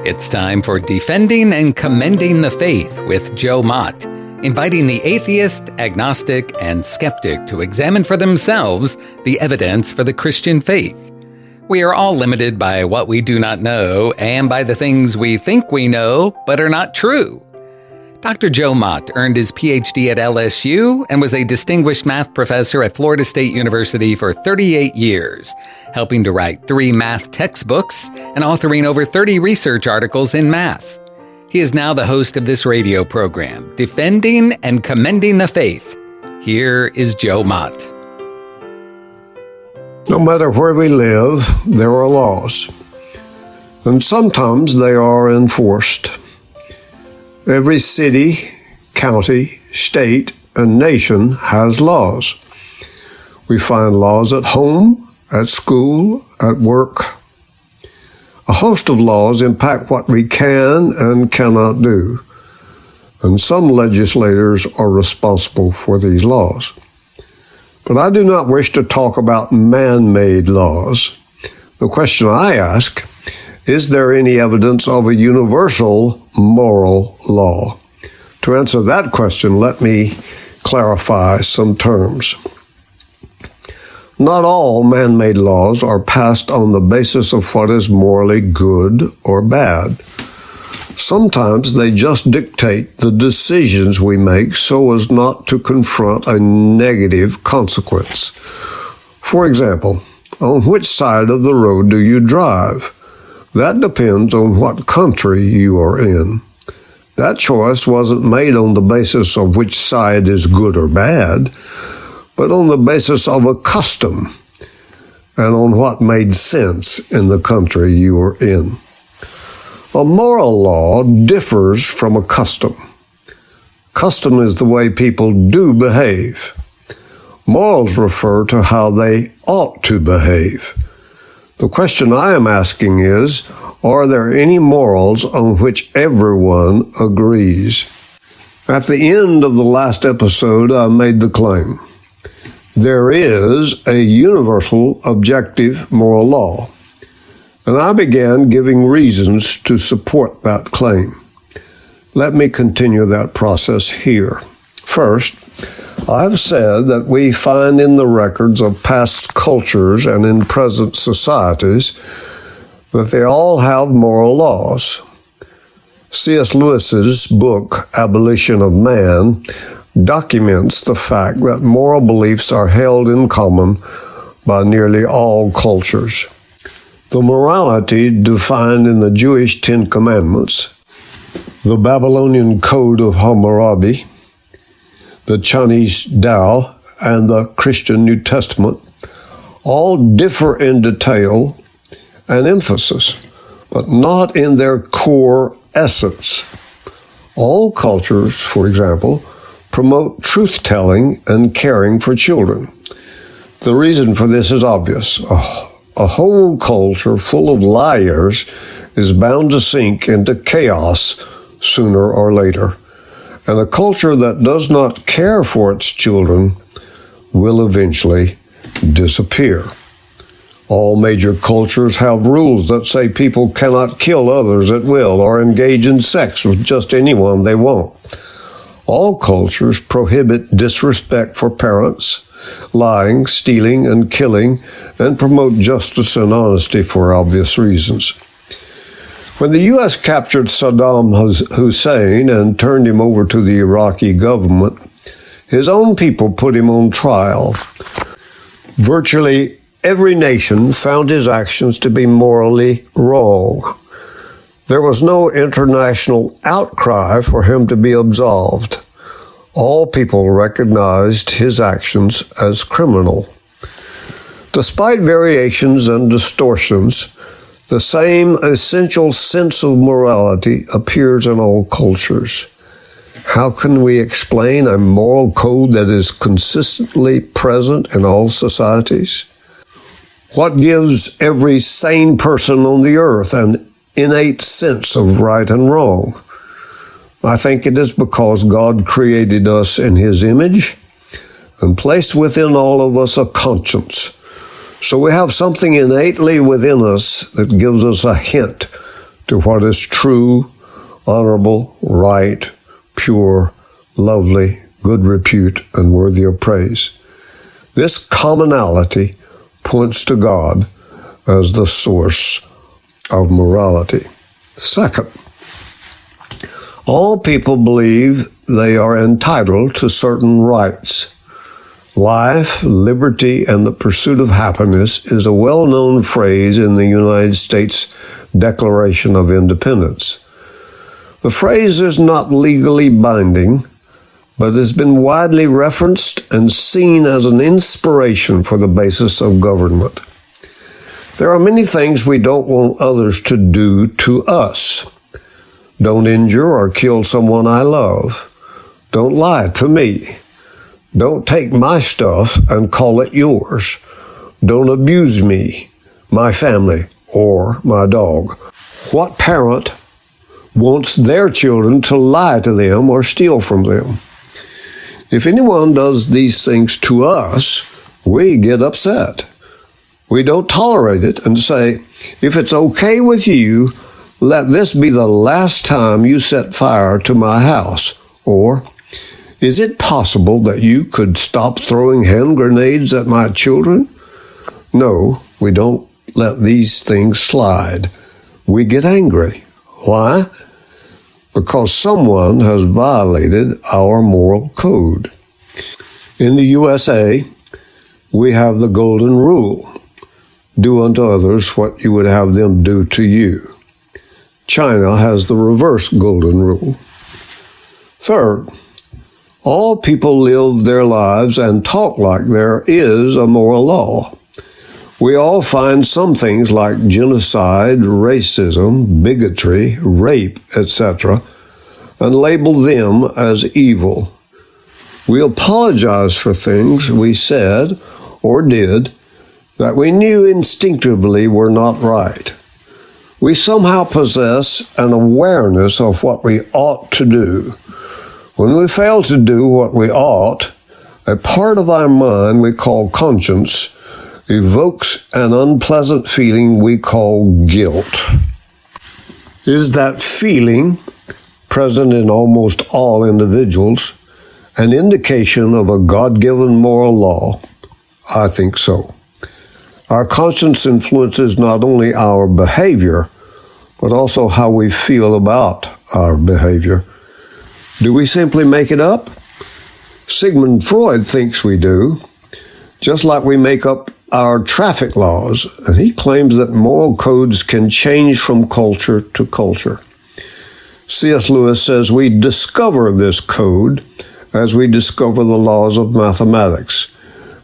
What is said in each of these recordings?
It's time for Defending and Commending the Faith with Joe Mott, inviting the atheist, agnostic, and skeptic to examine for themselves the evidence for the Christian faith. We are all limited by what we do not know and by the things we think we know but are not true. Dr. Joe Mott earned his PhD at LSU and was a distinguished math professor at Florida State University for 38 years, helping to write 3 math textbooks and authoring over 30 research articles in math. He is now the host of this radio program, Defending and Commending the Faith. Here is Joe Mott. No matter where we live, there are laws, and sometimes they are enforced. Every city, county, state, and nation has laws. We find laws at home, at school, at work. A host of laws impact what we can and cannot do, and some legislators are responsible for these laws. But I do not wish to talk about man-made laws. The question I ask, is there any evidence of a universal moral law? To answer that question, let me clarify some terms. Not all man-made laws are passed on the basis of what is morally good or bad. Sometimes they just dictate the decisions we make so as not to confront a negative consequence. For example, on which side of the road do you drive? That depends on what country you are in. That choice wasn't made on the basis of which side is good or bad, but on the basis of a custom and on what made sense in the country you were in. A moral law differs from a custom. Custom is the way people do behave. Morals refer to how they ought to behave. The question I am asking is, are there any morals on which everyone agrees? At the end of the last episode, I made the claim. There is a universal objective moral law, and I began giving reasons to support that claim. Let me continue that process here. First, I have said that we find in the records of past cultures and in present societies that they all have moral laws. C.S. Lewis's book, Abolition of Man, documents the fact that moral beliefs are held in common by nearly all cultures. The morality defined in the Jewish 10 Commandments, the Babylonian Code of Hammurabi, the Chinese Tao, and the Christian New Testament all differ in detail and emphasis, but not in their core essence. All cultures, for example, promote truth-telling and caring for children. The reason for this is obvious. A whole culture full of liars is bound to sink into chaos sooner or later. And a culture that does not care for its children will eventually disappear. All major cultures have rules that say people cannot kill others at will or engage in sex with just anyone they want. All cultures prohibit disrespect for parents, lying, stealing, and killing, and promote justice and honesty for obvious reasons. When the U.S. captured Saddam Hussein and turned him over to the Iraqi government, his own people put him on trial. Virtually every nation found his actions to be morally wrong. There was no international outcry for him to be absolved. All people recognized his actions as criminal. Despite variations and distortions, the same essential sense of morality appears in all cultures. How can we explain a moral code that is consistently present in all societies? What gives every sane person on the earth an innate sense of right and wrong? I think it is because God created us in His image and placed within all of us a conscience. So we have something innately within us that gives us a hint to what is true, honorable, right, pure, lovely, good repute, and worthy of praise. This commonality points to God as the source of morality. Second, all people believe they are entitled to certain rights. Life, liberty, and the pursuit of happiness is a well-known phrase in the United States Declaration of Independence. The phrase is not legally binding, but has been widely referenced and seen as an inspiration for the basis of government. There are many things we don't want others to do to us. Don't injure or kill someone I love. Don't lie to me. Don't take my stuff and call it yours. Don't abuse me, my family, or my dog. What parent wants their children to lie to them or steal from them? If anyone does these things to us, we get upset. We don't tolerate it and say, if it's okay with you, let this be the last time you set fire to my house. Or, is it possible that you could stop throwing hand grenades at my children? No, we don't let these things slide. We get angry. Why? Because someone has violated our moral code. In the USA, we have the golden rule. Do unto others what you would have them do to you. China has the reverse golden rule. Third, all people live their lives and talk like there is a moral law. We all find some things like genocide, racism, bigotry, rape, etc., and label them as evil. We apologize for things we said or did that we knew instinctively were not right. We somehow possess an awareness of what we ought to do. When we fail to do what we ought, a part of our mind we call conscience evokes an unpleasant feeling we call guilt. Is that feeling, present in almost all individuals, an indication of a God-given moral law? I think so. Our conscience influences not only our behavior, but also how we feel about our behavior. Do we simply make it up? Sigmund Freud thinks we do, just like we make up our traffic laws, and he claims that moral codes can change from culture to culture. C.S. Lewis says we discover this code as we discover the laws of mathematics,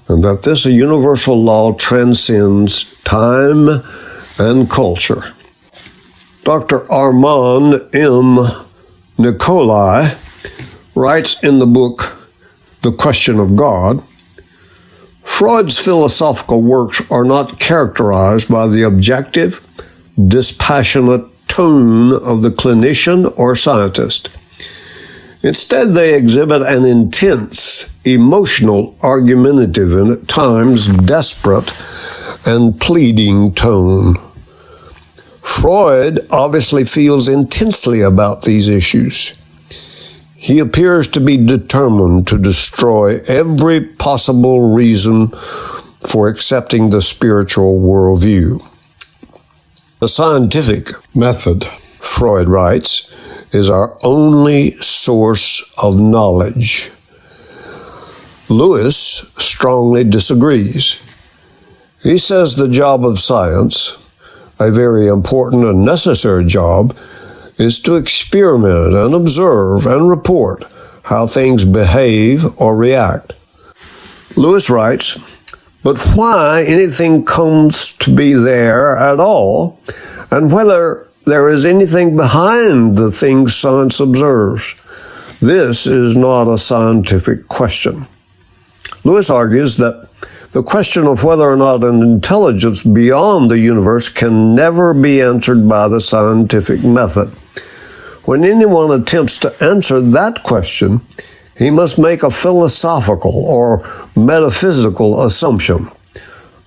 and that this universal law transcends time and culture. Dr. Armand Nichloli writes in the book, The Question of God, Freud's philosophical works are not characterized by the objective, dispassionate tone of the clinician or scientist. Instead, they exhibit an intense, emotional, argumentative, and at times desperate and pleading tone. Freud obviously feels intensely about these issues. He appears to be determined to destroy every possible reason for accepting the spiritual worldview. The scientific method, Freud writes, is our only source of knowledge. Lewis strongly disagrees. He says the job of science, a very important and necessary job, is to experiment and observe and report how things behave or react. Lewis writes, but why anything comes to be there at all, and whether there is anything behind the things science observes, this is not a scientific question. Lewis argues that the question of whether or not an intelligence beyond the universe can never be answered by the scientific method. When anyone attempts to answer that question, he must make a philosophical or metaphysical assumption,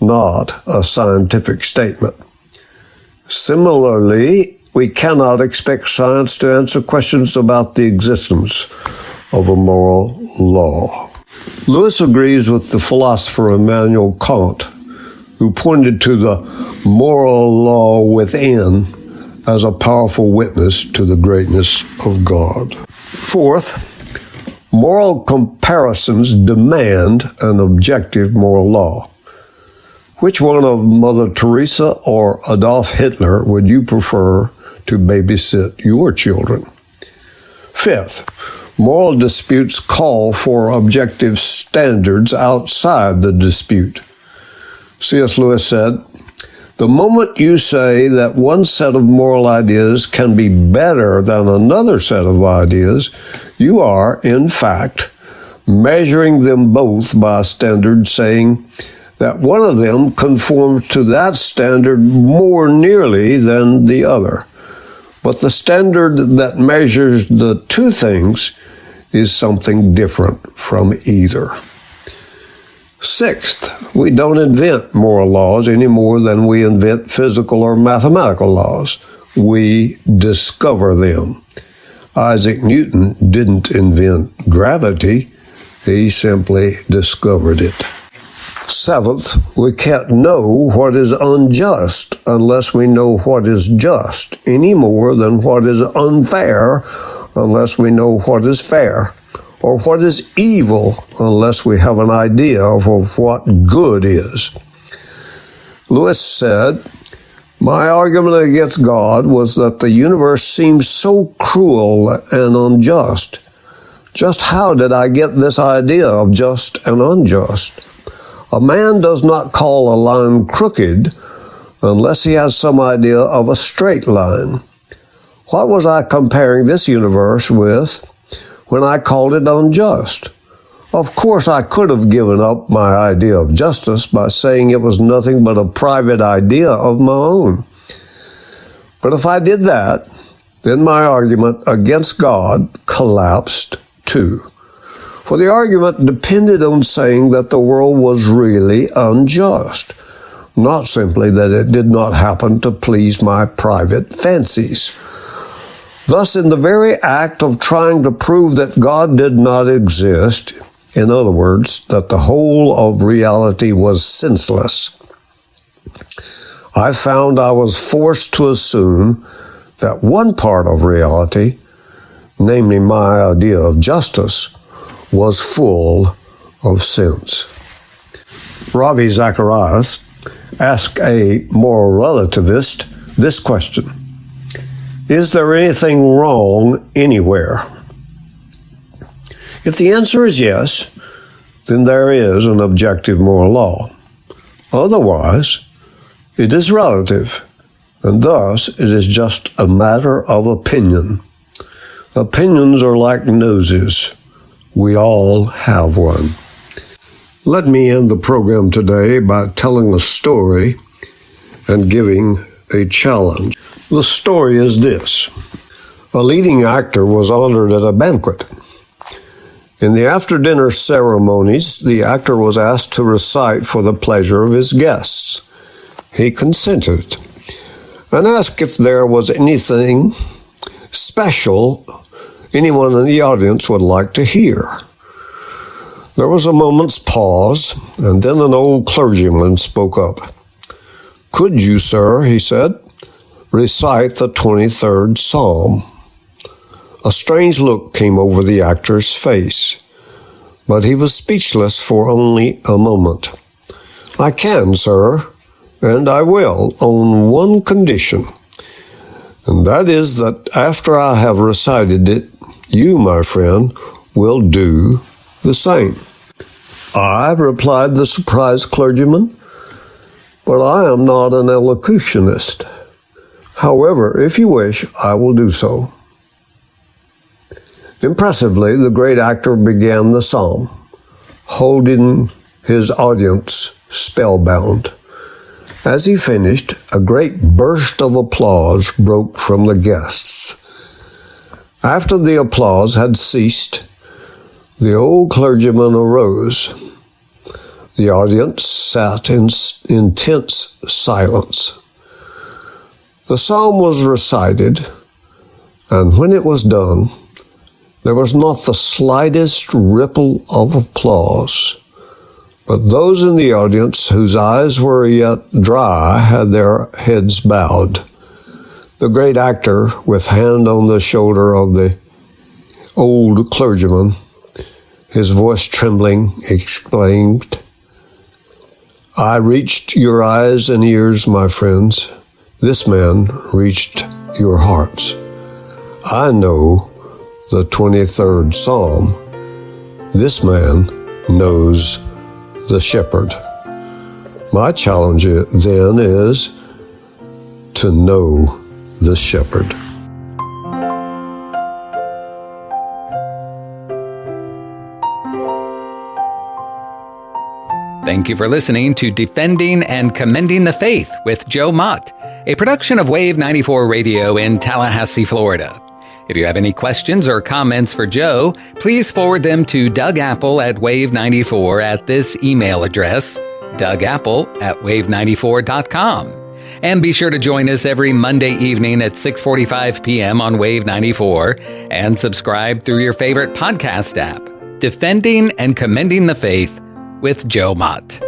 not a scientific statement. Similarly, we cannot expect science to answer questions about the existence of a moral law. Lewis agrees with the philosopher Immanuel Kant, who pointed to the moral law within as a powerful witness to the greatness of God. Fourth, moral comparisons demand an objective moral law. Which one of Mother Teresa or Adolf Hitler would you prefer to babysit your children? Fifth, moral disputes call for objective standards outside the dispute. C.S. Lewis said, "The moment you say that one set of moral ideas can be better than another set of ideas, you are, in fact, measuring them both by a standard, saying that one of them conforms to that standard more nearly than the other. But the standard that measures the two things is something different from either." Sixth, we don't invent moral laws any more than we invent physical or mathematical laws. We discover them. Isaac Newton didn't invent gravity. He simply discovered it. Seventh, we can't know what is unjust unless we know what is just, any more than what is unfair unless we know what is fair, or what is evil unless we have an idea of what good is. Lewis said, "My argument against God was that the universe seems so cruel and unjust. Just how did I get this idea of just and unjust? A man does not call a line crooked unless he has some idea of a straight line. What was I comparing this universe with when I called it unjust? Of course, I could have given up my idea of justice by saying it was nothing but a private idea of my own. But if I did that, then my argument against God collapsed too. For the argument depended on saying that the world was really unjust, not simply that it did not happen to please my private fancies. Thus, in the very act of trying to prove that God did not exist, in other words, that the whole of reality was senseless, I found I was forced to assume that one part of reality, namely my idea of justice, was full of sense." Ravi Zacharias asked a moral relativist this question: "Is there anything wrong anywhere?" If the answer is yes, then there is an objective moral law. Otherwise, it is relative, and thus it is just a matter of opinion. Opinions are like noses. We all have one. Let me end the program today by telling a story and giving a challenge. The story is this. A leading actor was honored at a banquet. In the after-dinner ceremonies, the actor was asked to recite for the pleasure of his guests. He consented and asked if there was anything special anyone in the audience would like to hear. There was a moment's pause, and then an old clergyman spoke up. "Could you, sir," he said, "recite the 23rd Psalm?" A strange look came over the actor's face, but he was speechless for only a moment. "I can, sir, and I will, on one condition, and that is that after I have recited it, you, my friend, will do the same." "I," replied the surprised clergyman, "but I am not an elocutionist. However, if you wish, I will do so." Impressively, the great actor began the psalm, holding his audience spellbound. As he finished, a great burst of applause broke from the guests. After the applause had ceased, the old clergyman arose. The audience sat in intense silence. The psalm was recited, and when it was done, there was not the slightest ripple of applause, but those in the audience whose eyes were yet dry had their heads bowed. The great actor, with hand on the shoulder of the old clergyman, his voice trembling, exclaimed, "I reached your eyes and ears, my friends. This man reached your hearts. I know the 23rd Psalm. This man knows the shepherd." My challenge then is to know the shepherd. Thank you for listening to Defending and Commending the Faith with Joe Mott, a production of Wave 94 Radio in Tallahassee, Florida. If you have any questions or comments for Joe, please forward them to Doug Apple at Wave94 at this email address, dougapple@wave94.com. And be sure to join us every Monday evening at 6:45 p.m. on Wave 94 and subscribe through your favorite podcast app. Defending and Commending the Faith with Joe Mott.